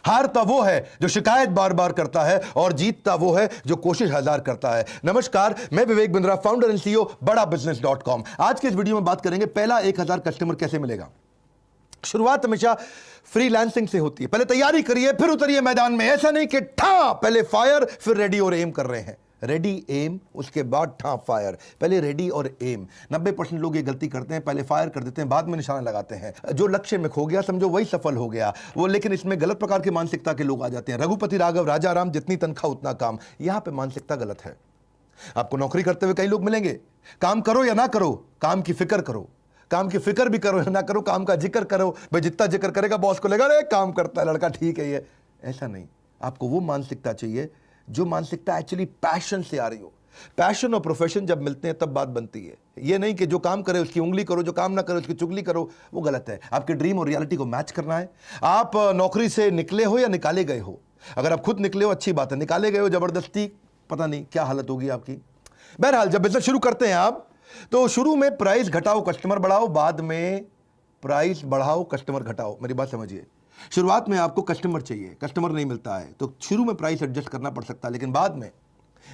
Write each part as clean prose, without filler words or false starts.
हारता वो है जो शिकायत बार बार करता है और जीतता वो है जो कोशिश हजार करता है। नमस्कार, मैं Vivek Bindra, founder and CEO बड़ाबिजनेस.com। आज के इस वीडियो में बात करेंगे पहला 1000 कस्टमर कैसे मिलेगा। शुरुआत हमेशा फ्रीलांसिंग से होती है। पहले तैयारी करिए फिर उतरिए मैदान में। ऐसा नहीं कि ठा पहले फायर फिर रेडी और एम कर रहे हैं। रेडी एम उसके बाद ठा फायर। पहले रेडी और एम। 90% लोग ये गलती करते हैं, पहले फायर कर देते हैं, बाद में निशाना लगाते हैं। जो लक्ष्य में खो गया समझो वही सफल हो गया वो। लेकिन इसमें गलत प्रकार की मानसिकता के लोग आ जाते हैं। रघुपति राघव राजा राम, जितनी तनख्वाह उतना काम। यहां पे मानसिकता गलत है। आपको नौकरी करते हुए कई लोग मिलेंगे, काम करो या ना करो, काम की फिक्र करो। काम की फिक्र भी करो या ना करो, काम का जिक्र करो। भाई जितना जिक्र करेगा बॉस को लगेगा अरे काम करता है लड़का, ठीक है ये। ऐसा नहीं, आपको वो मानसिकता चाहिए जो मानसिकता एक्चुअली पैशन से आ रही हो। पैशन और प्रोफेशन जब मिलते हैं तब बात बनती है। ये नहीं कि जो काम करे उसकी उंगली करो, जो काम ना करे उसकी चुगली करो, वो गलत है। आपके ड्रीम और रियलिटी को मैच करना है। आप नौकरी से निकले हो या निकाले गए हो। अगर आप खुद निकले हो अच्छी बात है, निकाले गए हो जबरदस्ती, पता नहीं क्या हालत होगी आपकी। बहरहाल जब बिजनेस शुरू करते हैं आप, तो शुरू में प्राइस घटाओ कस्टमर बढ़ाओ, बाद में प्राइस बढ़ाओ कस्टमर घटाओ। मेरी बात समझिए। शुरुआत में आपको कस्टमर चाहिए, कस्टमर नहीं मिलता है तो शुरू में प्राइस एडजस्ट करना पड़ सकता है, लेकिन बाद में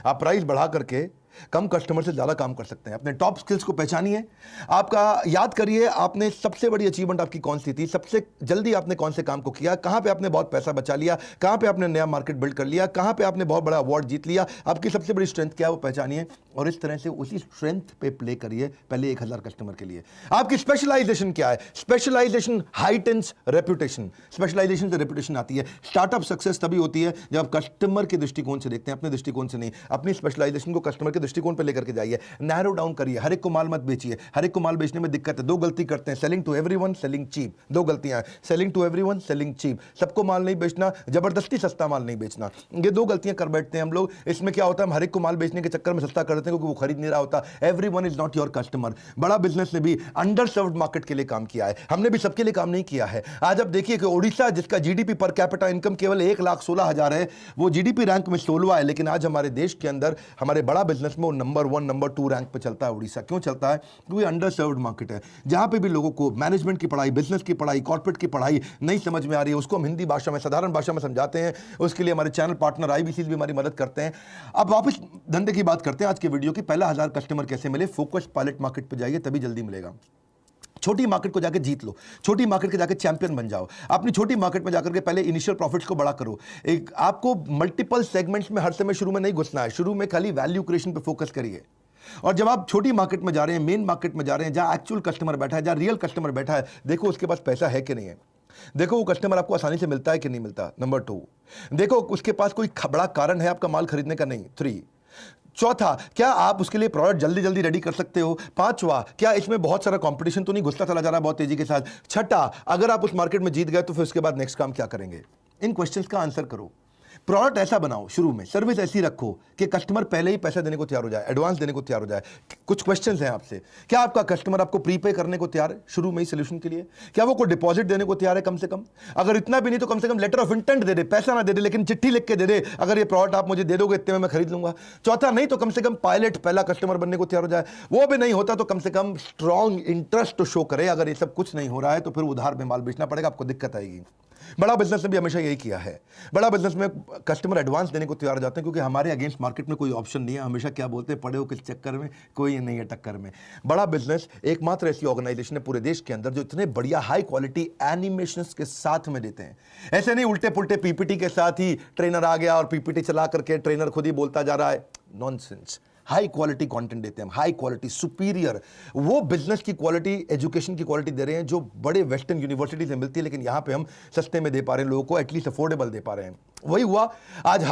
आप प्राइस बढ़ा करके कम कस्टमर से ज्यादा काम कर सकते हैं। अपने टॉप स्किल्स को पहचानिए। आपका याद करिए आपने सबसे बड़ी अचीवमेंट आपकी कौन सी थी, सबसे जल्दी आपने कौन से काम को किया, कहां पे आपने बहुत पैसा बचा लिया, कहां पे आपने नया मार्केट बिल्ड कर लिया, कहां पे आपने बहुत बड़ा अवार्ड जीत लिया। आपकी सबसे बड़ी स्ट्रेंथ क्या है वो पहचानिए और इस तरह से उसी स्ट्रेंथ पे प्ले करिए पहले 1000 कस्टमर के लिए। आपकी स्पेशलाइजेशन क्या है? Specialization heightens reputation. स्पेशलाइजेशन से रेपुटेशन आती है। स्टार्टअप सक्सेस तभी होती है जब आप कस्टमर के दृष्टिकोण से देखते हैं, अपने दृष्टिकोण से नहीं। अपनी स्पेशलाइजेशन को कस्टमर के दृष्टिकोण पे लेकर के जाइए। नैरो डाउन करिए। हर एक को माल मत बेचिए। हर एक को माल बेचने में दिक्कत है। दो गलती करते हैं, selling to everyone, selling cheap. दो गलतियां हैं, selling to everyone, selling cheap. सबको माल नहीं बेचना, जबरदस्ती सस्ता माल नहीं बेचना। ये दो गलतियां कर बैठते हैं हम लोग। इसमें क्या होता है, हम हर एक को माल बेचने के चक्कर में सस्ता कर देते हैं क्योंकि वो खरीद नहीं रहा होता। Everyone is not your customer. बड़ा बिजनेस ने भी अंडर सर्व्ड मार्केट के लिए काम किया है, हमने भी सबके लिए काम नहीं किया है। आज आप देखिए कि ओडिशा, जिसका जीडीपी पर कैपिटा इनकम केवल 1,16,000 है, वो जीडीपी रैंक में 16वां है, लेकिन आज हमारे देश के अंदर हमारे बड़ा बिजनेस में वो नंबर 1 नंबर 2 रैंक पे चलता है। उड़ीसा क्यों चलता है? क्योंकि अंडर सर्व्ड मार्केट है। जहां पे भी लोगों को मैनेजमेंट की पढ़ाई, बिजनेस की पढ़ाई, कॉर्पोरेट की पढ़ाई नहीं समझ में आ रही है, उसको हम हिंदी भाषा में, साधारण भाषा में समझाते हैं। उसके लिए हमारे चैनल पार्टनर आईबीसी भी हमारी मदद करते हैं। अब वापस धंधे की बात करते हैं आज के वीडियो की। पहला 1000 कस्टमर कैसे मिले? फोकस पायलट मार्केट पे जाइए, तभी जल्दी मिलेगा। छोटी मार्केट को जाकर जीत लो, छोटी मार्केट के जाकर चैंपियन बन जाओ। अपनी छोटी मार्केट में जाकर के पहले इनिशियल प्रॉफिट्स को बड़ा करो। एक आपको मल्टीपल सेगमेंट्स में हर समय शुरू में नहीं घुसना है। शुरू में खाली वैल्यू क्रिएशन पे फोकस करिए। और जब आप छोटी मार्केट में जा रहे हैं, मेन मार्केट में जा रहे हैं, जहां एक्चुअल कस्टमर बैठा है, जहां रियल कस्टमर बैठा है, देखो उसके पास पैसा है कि नहीं है। देखो वो कस्टमर आपको आसानी से मिलता है कि नहीं मिलता। नंबर 2, देखो उसके पास कोई बड़ा कारण है आपका माल खरीदने का नहीं। 3, चौथा, क्या आप उसके लिए प्रोडक्ट जल्दी जल्दी रेडी कर सकते हो। 5वां, क्या इसमें बहुत सारा कंपटीशन तो नहीं घुसता चला जा रहा है बहुत तेजी के साथ। 6ठा, अगर आप उस मार्केट में जीत गए तो फिर उसके बाद नेक्स्ट काम क्या करेंगे। इन क्वेश्चंस का आंसर करो। प्रोडक्ट ऐसा बनाओ, शुरू में सर्विस ऐसी रखो कि कस्टमर पहले ही पैसा देने को तैयार हो जाए, एडवांस देने को तैयार हो जाए। कुछ क्वेश्चंस हैं आपसे। क्या आपका कस्टमर आपको प्रीपे करने को तैयार है शुरू में ही सोल्यूशन के लिए? क्या वो कोई डिपॉजिट देने को तैयार है कम से कम? अगर इतना भी नहीं तो कम से कम लेटर ऑफ इंटेंट दे दे, पैसा ना दे दे लेकिन चिट्ठी लिख के दे दे, अगर ये प्रोडक्ट आप मुझे दे दोगे इतने में मैं खरीद लूंगा। चौथा, नहीं तो कम से कम पायलट पहला कस्टमर बनने को तैयार हो जाए। वो भी नहीं होता तो कम से कम स्ट्रॉन्ग इंटरेस्ट तो शो करे। अगर ये सब कुछ नहीं हो रहा है तो फिर उधार में माल बेचना पड़ेगा, आपको दिक्कत आएगी। बड़ा बिजनेस ने भी हमेशा यही किया है। बड़ा बिजनेस में कस्टमर एडवांस देने को तैयार हो जाते हैं क्योंकि हमारे अगेंस्ट मार्केट में कोई ऑप्शन नहीं है। हमेशा क्या बोलते हैं, पड़े हो किस चक्कर में, कोई नहीं है टक्कर में। बड़ा बिजनेस एकमात्र ऐसी ऑर्गेनाइजेशन है पूरे देश के अंदर जो इतने बढ़िया हाई क्वालिटी एनिमेशंस के साथ में देते हैं। ऐसे नहीं उल्टे पुल्टे पीपीटी के साथ ही ट्रेनर आ गया और पीपीटी चला करके ट्रेनर खुद ही बोलता जा रहा है। नॉनसेंस। हाई क्वालिटी कंटेंट देते हैं, हाई क्वालिटी सुपीरियर, वो बिजनेस की क्वालिटी, एजुकेशन की क्वालिटी दे रहे हैं जो बड़े वेस्टर्न यूनिवर्सिटी से मिलती है, लेकिन यहां पे हम सस्ते में दे पा रहे हैं लोगों को, एटलीस्ट अफोर्डेबल दे पा रहे हैं। वही हुआ आज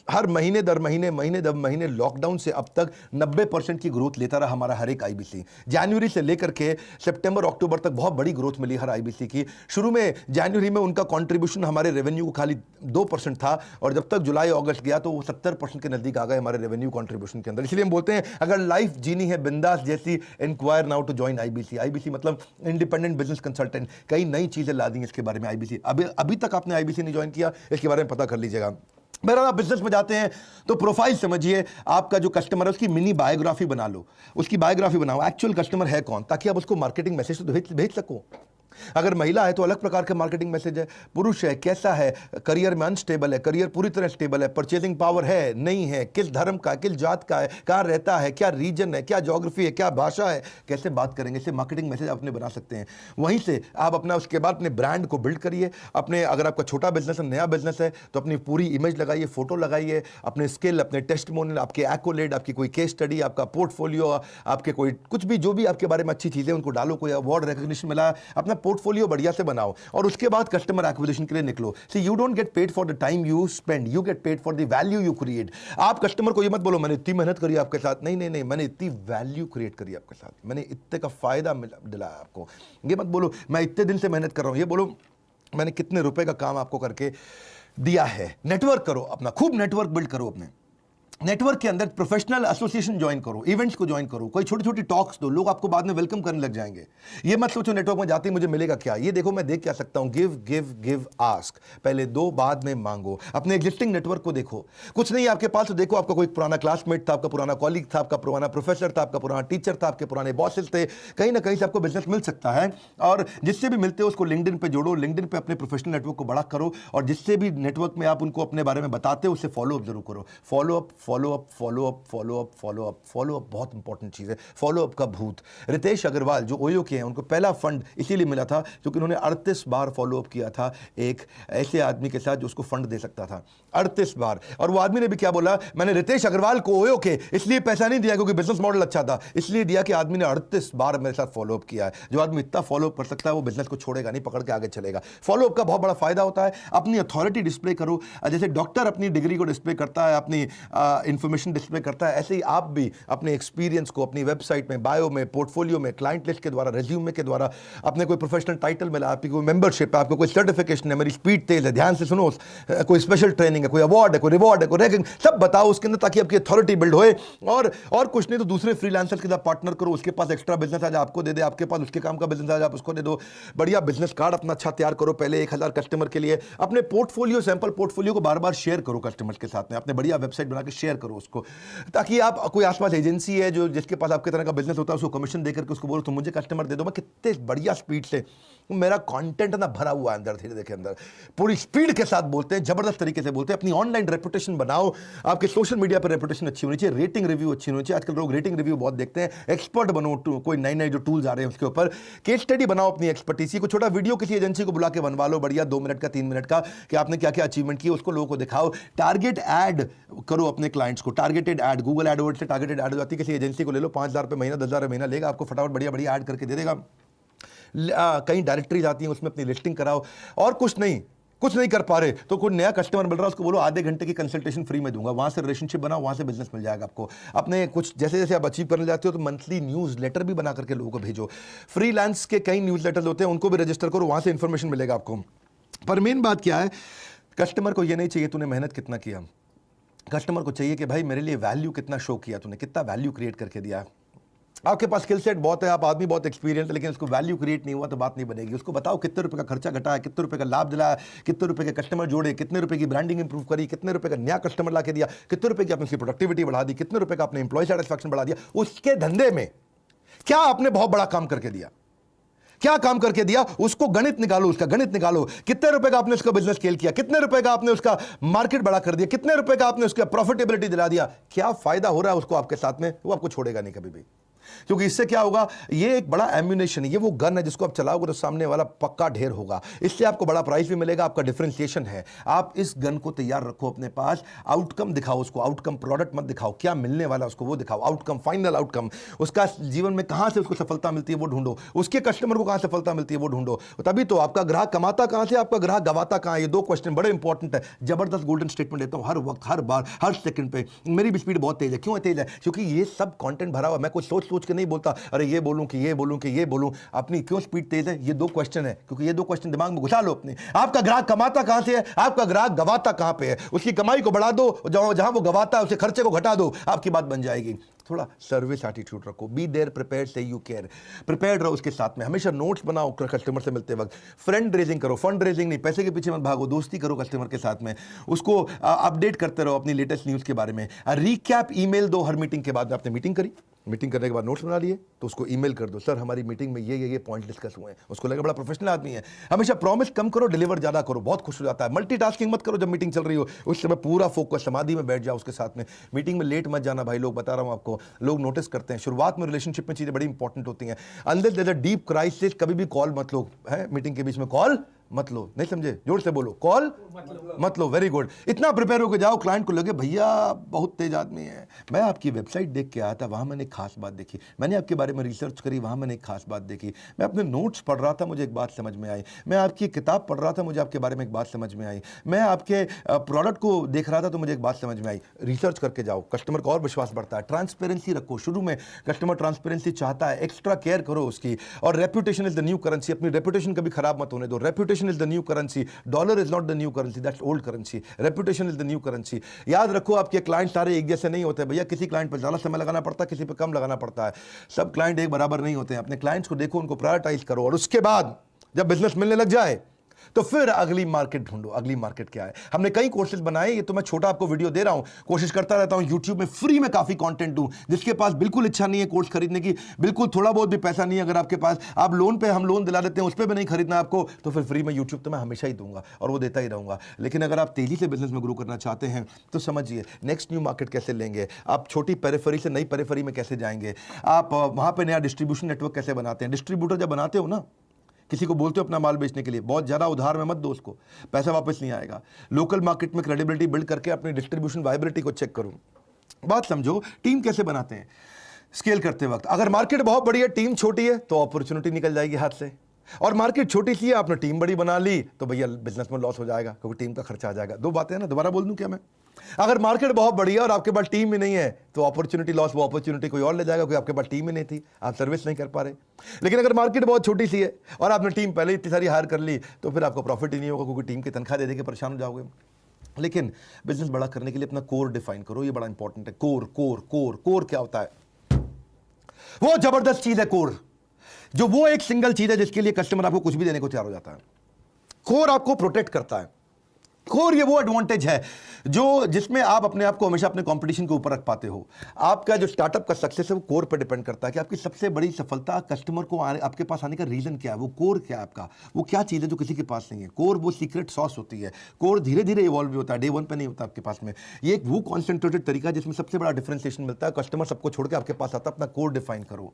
हर महीने दर महीने लॉकडाउन से अब तक 90% की ग्रोथ लेता रहा हमारा हर एक आईबीसी। जनवरी से लेकर के सितंबर अक्टूबर तक बहुत बड़ी ग्रोथ मिली हर आईबीसी की। शुरू में जनवरी में उनका कंट्रीब्यूशन हमारे रेवेन्यू को खाली 2% था और जब तक जुलाई अगस्त गया तो वो 70% के नजदीक आ गए हमारे रेवेन्यू कंट्रीब्यूशन के अंदर। इसलिए हम बोलते हैं अगर लाइफ जीनी है बिंदास जैसी, enquire now to join IBC. IBC मतलब इंडिपेंडेंट बिजनेस कंसल्टेंट। कई नई चीजें ला दी इसके बारे में आईबीसी। अभी तक आपने आईबीसी नहीं ज्वाइन किया, इसके बारे में पता कर लीजिएगा। बहरहाल आप बिजनेस में जाते हैं तो प्रोफाइल समझिए, आपका जो कस्टमर है उसकी मिनी बायोग्राफी बना लो, उसकी बायोग्राफी बनाओ, एक्चुअल कस्टमर है कौन, ताकि आप उसको मार्केटिंग मैसेज तो भेज सको। अगर महिला है तो अलग प्रकार के मार्केटिंग मैसेज है, पुरुष है कैसा है, करियर में अनस्टेबल है, करियर पूरी तरह स्टेबल है, परचेजिंग पावर है नहीं है, किस धर्म का, किस जात का है, कहाँ रहता है, क्या रीजन है, क्या ज्योग्राफी है, क्या भाषा है, कैसे बात करेंगे, इससे मार्केटिंग मैसेज अपने बना सकते हैं। वहीं से आप अपना उसके बाद अपने ब्रांड को बिल्ड करिए। अपने अगर आपका छोटा बिजनेस है, नया बिजनेस है, तो अपनी पूरी इमेज लगाइए, फोटो लगाइए, अपने स्किल, अपने टेस्टिमोनियल, आपके एक्कोलेड, आपकी कोई केस स्टडी, आपका पोर्टफोलियो, आपके कोई कुछ भी जो भी आपके बारे में अच्छी चीज़ें उनको डालो, कोई अवार्ड रिकॉग्निशन मिला, अपना पोर्टफोलियो बढ़िया से बनाओ और उसके बाद कस्टमर एक्विजिशन के लिए निकलो। See you don't get paid for the time you spend, you get paid for the value you create. आप कस्टमर को ये मत बोलो मैंने इतनी मेहनत करी आपके साथ, नहीं नहीं नहीं, मैंने इतनी वैल्यू क्रिएट करी आपके साथ, मैंने इतने का फायदा दिलाया आपको। ये मत बोलो मैं इतने दिन से मेहनत कर रहा हूं, ये बोलो मैंने कितने रुपए का काम आपको करके दिया है। नेटवर्क करो अपना, खूब नेटवर्क बिल्ड करो अपने। नेटवर्क के अंदर प्रोफेशनल एसोसिएशन ज्वाइन करो, इवेंट्स को ज्वाइन करो, कोई छोटी छोटी टॉक्स दो, लोग आपको बाद में वेलकम करने लग जाएंगे। ये मत सोचो नेटवर्क में जाते ही मुझे मिलेगा क्या, ये देखो मैं देख क्या सकता हूं। गिव गिव गिव आस्क, पहले दो बाद में मांगो। अपने एग्जिस्टिंग नेटवर्क को देखो, कुछ नहीं आपके पास तो देखो आपका कोई पुराना क्लासमेट था, आपका पुराना कॉलीग था, आपका पुराना प्रोफेसर था, आपका पुराना टीचर था, आपके पुराने बॉसेस थे, कहीं ना कहीं से आपको बिजनेस मिल सकता है। और जिससे भी मिलते हो उसको लिंक्डइन पे जोड़ो, लिंक्डइन पे अपने प्रोफेशनल नेटवर्क को बड़ा करो और जिससे भी नेटवर्क में आप उनको अपने बारे में बताते हो उससे फॉलो अप जरूर करो। Follow up follow up follow up follow up follow up follow up बहुत इंपॉर्टेंट चीज है। फॉलो अप का भूत। रितेश अग्रवाल जो ओयो के हैं, उनको पहला फंड इसीलिए मिला था क्योंकि उन्होंने 38 बार फॉलो अप किया था एक ऐसे आदमी के साथ जो उसको फंड दे सकता था, 38 बार। और वो आदमी ने भी क्या बोला, मैंने रितेश अग्रवाल को ओयो के इसलिए पैसा नहीं दिया क्योंकि बिजनेस मॉडल अच्छा था, इसलिए दिया कि आदमी ने 38 बार मेरे साथ फॉलो अप किया है। जो आदमी इतना फॉलो अप कर सकता है वो बिजनेस को छोड़ेगा नहीं, पकड़ के आगे चलेगा। फॉलो अप का बहुत बड़ा फायदा होता है। अपनी अथॉरिटी डिस्प्ले करो, जैसे डॉक्टर अपनी डिग्री को डिस्प्ले करता है, अपनी इंफॉर्मेशन डिस्प्ले करता है, ऐसे ही आप भी अपने एक्सपीरियंस को अपनी वेबसाइट में, बायो में, पोर्टफोलियो में, क्लाइंट लिस्ट के द्वारा, रेज्यूमे के द्वारा, अपने कोई प्रोफेशनल टाइटल मिला, आपकी कोई मेंबरशिप है, आपको कोई सर्टिफिकेशन है, मेरी स्पीड तेज है, ध्यान से सुनो, कोई स्पेशल ट्रेनिंग है, कोई अवार्ड है, कोई रिवॉर्ड है, कोई रैंकिंग, सब बताओ उसके अंदर ताकि आपकी अथॉरिटी बिल्ड होए। और कुछ नहीं तो दूसरे फ्रीलांसर के साथ पार्टनर करो, उसके पास एक्स्ट्रा बिजनेस आज आपको दे दे, आपके पास उसके काम का बिजनेस आज आप उसको दे दो। बढ़िया बिजनेस कार्ड अपना अच्छा तैयार करो पहले 1000 कस्टमर के लिए। अपने पोर्टफोलियो, सैंपल पोर्टफोलियो को बार बार शेयर करो कस्टमर्स के साथ में, अपने बढ़िया वेबसाइट बना के शेयर करो उसको, ताकि आप कोई आसपास एजेंसी है जो जिसके पास आपके तरह का बिजनेस होता है उसको कमीशन देकर के उसको बोलो तुम मुझे कस्टमर दे दो। मैं कितने बढ़िया स्पीड से, मेरा कंटेंट ना भरा हुआ है अंदर, धीरे के अंदर पूरी स्पीड के साथ बोलते हैं, जबरदस्त तरीके से बोलते हैं। अपनी ऑनलाइन रेपुटेशन बनाओ, आपके सोशल मीडिया पर रेपुटेशन अच्छी होनी चाहिए, रेटिंग रिव्यू अच्छी होनी चाहिए। आजकल लोग रेटिंग रिव्यू बहुत देखते हैं। एक्सपर्ट बनो, कोई नए नए जो टूल्स आ रहे हैं उसके ऊपर केस स्टडी बनाओ, अपनी एक्सपर्टीसी को छोटा वीडियो किसी एजेंसी को बुला के बनवा लो बढ़िया 2 मिनट का 3 मिनट का, कि आपने क्या क्या अचीवमेंट किया उसको लोगों को दिखाओ। टारगेट ऐड करो अपने क्लाइंट्स को, टारगेटेड ऐड, गूगल एडवर्ड से टारगेटेड ऐड हो जाती है। किसी एजेंसी को ले लो, 5000 रुपये महीना, 10,000 महीना लेगा, आपको फटाफट बढ़िया बढ़िया ऐड करके दे देगा। कहीं डायरेक्टरीज आती हैं उसमें अपनी लिस्टिंग कराओ। और कुछ नहीं कर पा रहे तो कोई नया कस्टमर मिल रहा है उसको बोलो आधे घंटे की कंसल्टेशन फ्री में दूंगा, वहां से रिलेशनशिप बनाओ, वहां से बिजनेस मिल जाएगा आपको। अपने कुछ जैसे जैसे आप अचीव करने जाते हो तो मंथली न्यूज़ लेटर भी बना करके लोगों को भेजो। फ्रीलांस के कई न्यूज़ लेटर्स होते हैं, उनको भी रजिस्टर करो, वहां से इंफॉर्मेशन मिलेगा आपको। पर मेन बात क्या है, कस्टमर को ये नहीं चाहिए तूने मेहनत कितना किया, कस्टमर को चाहिए कि भाई मेरे लिए वैल्यू कितना शो किया तूने, कितना वैल्यू क्रिएट करके दिया। आपके पास स्किल सेट बहुत है, आप आदमी बहुत एक्सपीरियंस है, लेकिन उसको वैल्यू क्रिएट नहीं हुआ तो बात नहीं बनेगी। उसको बताओ कितने रुपए का खर्चा घटाया, कितने रुपए का लाभ दिलाया, कितने रुपए के कस्टमर जोड़े, कितने रुपए की ब्रांडिंग इंप्रूव करी, कितने रुपए का नया कस्टमर ला के दिया, कितने रुपए की आपने उसकी प्रोडक्टिविटी बढ़ा दी, कितने रुपए का आपने एम्प्लॉय सेटिस्फैक्शन बढ़ा दिया। उसके धंधे में क्या आपने बहुत बड़ा काम करके दिया, क्या काम करके दिया, उसको गणित निकालो, उसका गणित निकालो। कितने रुपए का आपने उसका बिजनेस स्केल किया, कितने रुपए का आपने उसका मार्केट बड़ा कर दिया, कितने रुपए का आपने उसका प्रॉफिटेबिलिटी दिला दिया, क्या फायदा हो रहा है उसको आपके साथ में, वो आपको छोड़ेगा नहीं कभी भी। क्योंकि इससे क्या होगा, ये एक बड़ा एम्यूनेशन है, ये वो गन है जिसको आप चलाओगे तो सामने वाला पक्का ढेर होगा। इससे आपको बड़ा प्राइस भी मिलेगा, आपका डिफरेंशिएशन है। आप इस गन को तैयार रखो अपने पास, आउटकम दिखाओ उसको, आउटकम प्रोडक्ट मत दिखाओ, क्या मिलने वाला उसको वो दिखाओ, आउटकम, फाइनल आउटकम, उसका जीवन में कहां से उसको सफलता मिलती है वो ढूंढो, उसके कस्टमर को कहां सफलता मिलती है वो ढूंढो। तभी तो आपका ग्राहक कमाता कहां से, आपका ग्राहक गवाता कहां है। ये 2 क्वेश्चन बड़े इंपॉर्टेंट है। जबरदस्त गोल्डन स्टेटमेंट देता हूं हर वक्त, हर बार, हर सेकंड पे। मेरी भी स्पीड बहुत तेज है। क्यों तेज है? क्योंकि ये सब कंटेंट भरा हुआ। मैं कुछ सोच के नहीं बोलता अरे ये बोलूं कि ये बोलूं कि ये बोलूं। अपनी क्यों स्पीड तेज है? ये 2 क्वेश्चन है, क्योंकि ये 2 क्वेश्चन दिमाग में घुसा लो अपने। आपका ग्राहक कमाता कहां से है, आपका ग्राहक गवाता कहां पे है। उसकी कमाई को बढ़ा दो, जहां वो गवाता है उसके खर्चे को घटा दो, आपकी बात बन जाएगी। थोड़ा सर्विस एटीट्यूड रखो, बी देयर प्रिपेयर्ड से यू केयर, प्रिपेयर्ड रहो उसके साथ में। हमेशा नोट्स बनाओ कस्टमर से मिलते वक्त, फ्रेंड रेजिंग करो, फंड रेजिंग नहीं, पैसे के पीछे मत भागो, दोस्ती करो कस्टमर के साथ में, उसको अपडेट करते रहो अपनी लेटेस्ट न्यूज़ के बारे में। रिकैप ईमेल दो हर मीटिंग के बाद। आपने मीटिंग करी, मीटिंग करने के बाद नोट्स बना लिए तो उसको ईमेल कर दो, सर हमारी मीटिंग में ये पॉइंट डिस्कस हुए हैं। उसको लगे बड़ा प्रोफेशनल आदमी है। हमेशा प्रॉमिस कम करो, डिलीवर ज़्यादा करो, बहुत खुश हो जाता है। मल्टीटास्किंग मत करो, जब मीटिंग चल रही हो उस समय पूरा फोकस समाधि में बैठ जाओ उसके साथ में। मीटिंग में लेट मत जाना भाई, लोग बता रहा हूँ आपको, लोग नोटिस करते हैं। शुरुआत में रिलेशनशिप में चीज़ें बड़ी इंपॉर्टेंट होती हैं। Unless there is a deep crisis कभी भी कॉल मत लो, है मीटिंग के बीच में कॉल मत लो। नहीं समझे? जोर से बोलो, कॉल मत लो। Very good. इतना प्रिपेयर होकर जाओ, क्लाइंट को लगे भैया बहुत तेज आदमी है, मैं आपकी वेबसाइट देख के आया था, वहां मैंने एक खास बात देखी, मैंने आपके बारे में रिसर्च करी, वहां मैंने एक खास बात देखी, मैं अपने नोट्स पढ़ रहा था, मुझे एक बात समझ में आई, मैं आपकी किताब पढ़ रहा था, मुझे आपके बारे में एक बात समझ में आई, मैं आपके प्रोडक्ट को देख रहा था तो मुझे एक बात समझ में आई। रिसर्च करके जाओ, कस्टमर का और विश्वास बढ़ता है। ट्रांसपेरेंसी रखो, शुरू में कस्टमर ट्रांसपेरेंसी चाहता है, एक्स्ट्रा केयर करो उसकी। और reputation is the new currency, अपनी रेपुटेशन कभी खराब मत होने दो। Reputation is the new currency, dollar is not the new currency, that's old currency. Reputation is the new currency. याद रखो आपके क्लाइंट सारे एक जैसे नहीं होते भैया, किसी क्लाइंट पर ज्यादा समय लगाना पड़ता है, किसी पर कम लगाना पड़ता है। सब क्लाइंट एक बराबर नहीं होते हैं। अपने क्लाइंट्स को देखो, उनको प्रायोरिटाइज करो, और उसके बाद जब बिजनेस मिलने लग जाए तो फिर अगली मार्केट ढूंढो। अगली मार्केट क्या है? हमने कई कोर्सेज बनाए, ये तो मैं छोटा आपको वीडियो दे रहा हूं, कोशिश करता रहता हूं यूट्यूब में फ्री में काफी कंटेंट दूं। जिसके पास बिल्कुल इच्छा नहीं है कोर्स खरीदने की, बिल्कुल थोड़ा बहुत भी पैसा नहीं है अगर आपके पास, आप लोन पे, हम लोन दिला देते हैं, उस पर भी नहीं खरीदना आपको, तो फिर फ्री में यूट्यूब तो मैं हमेशा ही दूंगा और वो देता ही रहूंगा। लेकिन अगर आप तेजी से बिजनेस में ग्रो करना चाहते हैं तो समझिए नेक्स्ट न्यू मार्केट कैसे लेंगे, आप छोटी पेरिफेरी से नई पेरिफेरी में कैसे जाएंगे, आप वहां पर नया डिस्ट्रीब्यूशन नेटवर्क कैसे बनाते हैं। डिस्ट्रीब्यूटर जब बनाते हो ना, किसी को बोलते हो अपना माल बेचने के लिए, बहुत ज़्यादा उधार में मत दो उसको, पैसा वापस नहीं आएगा। लोकल मार्केट में क्रेडिबिलिटी बिल्ड करके अपनी डिस्ट्रीब्यूशन वायबिलिटी को चेक करो। बात समझो, टीम कैसे बनाते हैं स्केल करते वक्त। अगर मार्केट बहुत बड़ी है, टीम छोटी है, तो अपॉर्चुनिटी निकल जाएगी हाथ से। और मार्केट छोटी सी है, आपने टीम बड़ी बना ली, तो भैया बिजनेस में लॉस हो जाएगा, क्योंकि टीम का खर्चा आ जाएगा। दो बातें हैं ना, दोबारा बोल दूं क्या मैं? अगर मार्केट बहुत बड़ी है और आपके पास टीम ही नहीं है, तो अपॉर्चुनिटी लॉस, वो अपॉर्चुनिटी कोई और ले जाएगा, क्योंकि आपके पास टीम ही नहीं थी, आप सर्विस नहीं कर पा रहे। लेकिन अगर मार्केट बहुत छोटी सी है और आपने टीम पहले इतनी सारी हायर कर ली, तो फिर आपको प्रॉफिट ही नहीं होगा, क्योंकि टीम की तनख्वाह दे देके परेशान हो जाओगे। लेकिन बिजनेस बड़ा करने के लिए अपना कोर डिफाइन करो, ये बड़ा इंपॉर्टेंट है। कोर कोर कोर कोर क्या होता है? वो जबरदस्त चीज है कोर, जो वो एक सिंगल चीज है जिसके लिए कस्टमर आपको कुछ भी देने को तैयार हो जाता है। कोर आपको प्रोटेक्ट करता है। कोर ये वो एडवांटेज है जो जिसमें आप अपने आप को हमेशा अपने कंपटीशन के ऊपर रख पाते हो। आपका जो स्टार्टअप का सक्सेस है वो कोर पर डिपेंड करता है कि आपकी सबसे बड़ी सफलता, कस्टमर को आपके पास आने का रीजन क्या है, वो कोर क्या है आपका, वो क्या चीज़ है जो किसी के पास नहीं है। कोर वो सीक्रेट सॉस होती है। कोर धीरे धीरे इवॉल्व भी होता है, डे वन पे नहीं होता आपके पास में। ये एक वो कॉन्सेंट्रेटेड तरीका है जिसमें सबसे बड़ा डिफरेंशिएशन मिलता है। कस्टमर सबको छोड़ के आपके पास आता है, अपना कोर डिफाइन करो।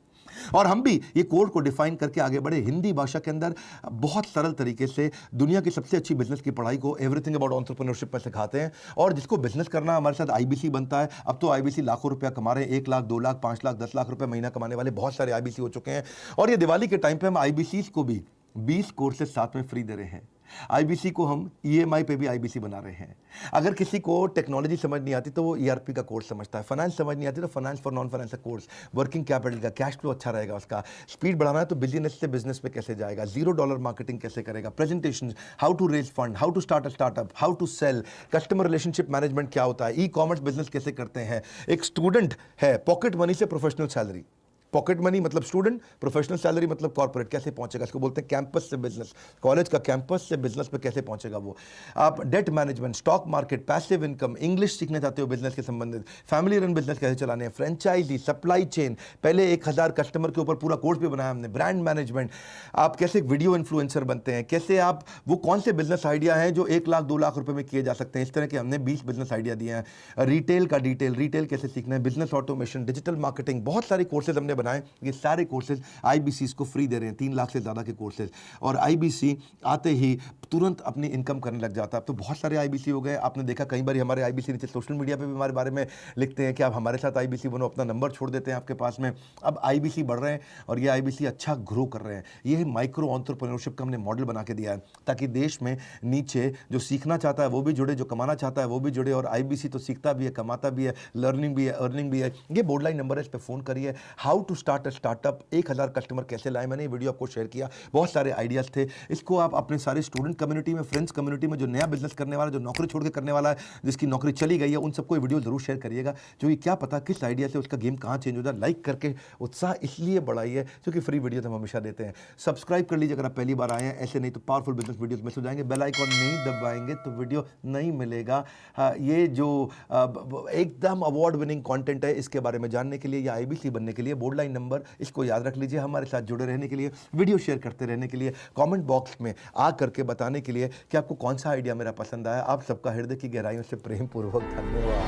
और हम भी ये कोर को डिफाइन करके आगे बढ़े। हिंदी भाषा के अंदर बहुत सरल तरीके से दुनिया की सबसे अच्छी बिजनेस की पढ़ाई को एवरीथिंग अबाउट एंटरप्रेन्योरशिप में सिखाते हैं। और जिसको बिजनेस करना हमारे साथ आईबीसी बनता है। अब तो आईबीसी लाखों रुपया कमा रहे हैं, 1 लाख 2 लाख 5 लाख 10 लाख रुपए महीना कमाने वाले बहुत सारे आईबीसी हो चुके हैं। और ये दिवाली के टाइम पे हम आईबीसी को भी 20 कोर्सेज साथ में फ्री दे रहे हैं। आईबीसी को हम ईएमआई पे भी आईबीसी बना रहे हैं। अगर किसी को टेक्नोलॉजी समझ नहीं आती तो वो ईआरपी का कोर्स समझता है, फाइनेंस समझ नहीं आती तो फाइनेंस फॉर नॉन फाइनेंस का कोर्स, वर्किंग कैपिटल का, कैश फ्लो अच्छा रहेगा उसका, स्पीड बढ़ाना है तो बिजनेस से बिजनेस पे कैसे जाएगा, $0 मार्केटिंग कैसे करेगा, presentation, how to raise fund, how to start a startup, how to sell, customer relationship management क्या होता है, ई कॉमर्स बिजनेस कैसे करते हैं। एक स्टूडेंट है, पॉकेट मनी से प्रोफेशनल सैलरी, पॉकेट मनी मतलब स्टूडेंट, प्रोफेशनल सैलरी मतलब कॉर्पोरेट, कैसे पहुंचेगा, इसको बोलते हैं कैंपस से बिजनेस, कॉलेज का कैंपस से बिजनेस पे कैसे पहुंचेगा वो। आप debt management, stock market, passive income, English सीखना चाहते हो बिजनेस के संबंधित, फैमिली रन बिजनेस कैसे चलाने हैं, फ्रेंचाइजी, सप्लाई चेन, पहले 1000 कस्टमर के ऊपर पूरा कोर्स भी बनाया हमने, ब्रांड मैनेजमेंट, आप कैसे वीडियो इन्फ्लुएंसर बनते हैं, कैसे आप वो कौन से बिजनेस आइडिया हैं जो 1 लाख 2 लाख रुपए में किए जा सकते हैं। इस तरह के हमने 20 बिजनेस आइडिया दिए हैं। रिटेल का डिटेल, रिटेल कैसे सीखना है, बिजनेस ऑटोमेशन, डिजिटल मार्केटिंग, बहुत सारे कोर्सेज हमने बनाए। ये सारे कोर्सेज आईबीसी को फ्री दे रहे हैं, 3 लाख से ज्यादा के कोर्सेज। और आईबीसी आते ही तुरंत अपनी इनकम करने लग जाता है। अब तो बहुत सारे आईबीसी हो गए, आपने देखा कई बार हमारे आईबीसी नीचे सोशल मीडिया पे भी हमारे बारे में लिखते हैं कि आप हमारे साथ आईबीसी बनो, अपना नंबर छोड़ देते हैं आपके पास में। अब आईबीसी बढ़ रहे हैं और ये आईबीसी अच्छा ग्रो कर रहे हैं। ये माइक्रो एंटरप्रेन्योरशिप का हमने मॉडल बना के दिया है ताकि देश में नीचे जो सीखना चाहता है वो भी जुड़े, जो कमाना चाहता है वो भी जुड़े। और आईबीसी तो सीखता भी है, कमाता भी है, लर्निंग भी है, अर्निंग भी है। ये बोर्ड लाइन नंबर है, इस पर फोन करिए। How to start a startup, 1000 customer कैसे लाए, मैंने ये वीडियो आपको शेयर किया, बहुत सारे आइडियाज थे। इसको आप अपने सारे स्टूडेंट कम्युनिटी में, फ्रेंड्स कम्युनिटी में जो नया बिजनेस करने वाला, जो नौकरी छोड़ के करने वाला है, जिसकी नौकरी चली गई है, उन सबको ये वीडियो जरूर शेयर करिएगा, क्योंकि क्या पता किस आइडिया से उसका गेम कहाँ चेंज हो जाए। लाइक करके उत्साह इसलिए बढ़ाइए क्योंकि फ्री वीडियो हम हमेशा देते हैं। सब्सक्राइब कर लीजिए अगर आप पहली बार आए हैं, ऐसे नहीं तो पावरफुल बिजनेस वीडियोस मिस हो जाएंगे। बेल आइकॉन नहीं दबाएंगे तो वीडियो नहीं मिलेगा। ये जो एकदम अवार्ड विनिंग कंटेंट है, इसके बारे में जानने के लिए या IBC बनने के लिए बोर्ड लाइन नंबर इसको याद रख लीजिए। हमारे साथ जुड़े रहने के लिए, वीडियो शेयर करते रहने के लिए, कमेंट बॉक्स में आ करके बताने के लिए कि आपको कौन सा आइडिया मेरा पसंद आया। आप सबका हृदय की गहराइयों से प्रेम पूर्वक धन्यवाद।